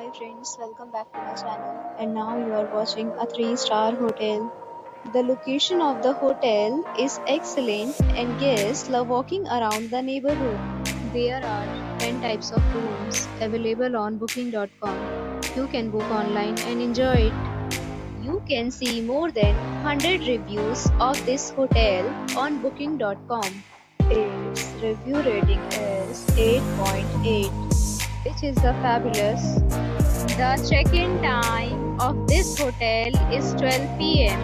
Hi friends, welcome back to my channel. And now you are watching a 3-star hotel. The location of the hotel is excellent and guests love walking around the neighborhood. There are 10 types of rooms available on booking.com. You can book online and enjoy it. You can see more than 100 reviews of this hotel on booking.com. Its review rating is 8.8, which is the fabulous. The check-in time of this hotel is 12 p.m.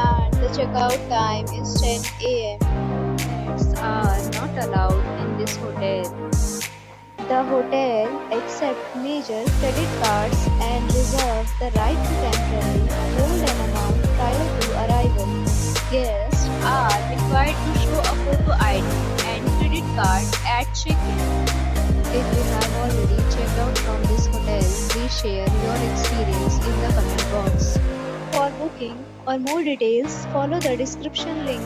and the checkout time is 10 a.m. Pets are not allowed in this hotel. The hotel accepts major credit cards and reserves the right to temporarily hold an amount prior to arrival. Guests are required to show a photo ID and credit card at check-in. If you have already checked out from this hotel, please share your experience in the comment box. For booking or more details, follow the description link.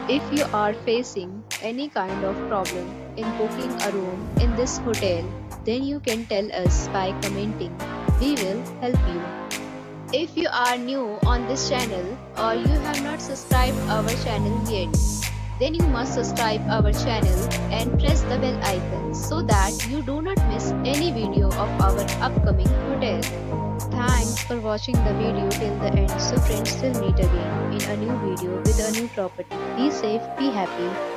If you are facing any kind of problem in booking a room in this hotel, then you can tell us by commenting. We will help you. If you are new on this channel or you have not subscribed our channel yet, then you must subscribe our channel and press the bell icon so that you do not miss any video of our upcoming hotel. Thanks for watching the video till the end. So friends, till meet again in a new video with a new property. Be safe, be happy.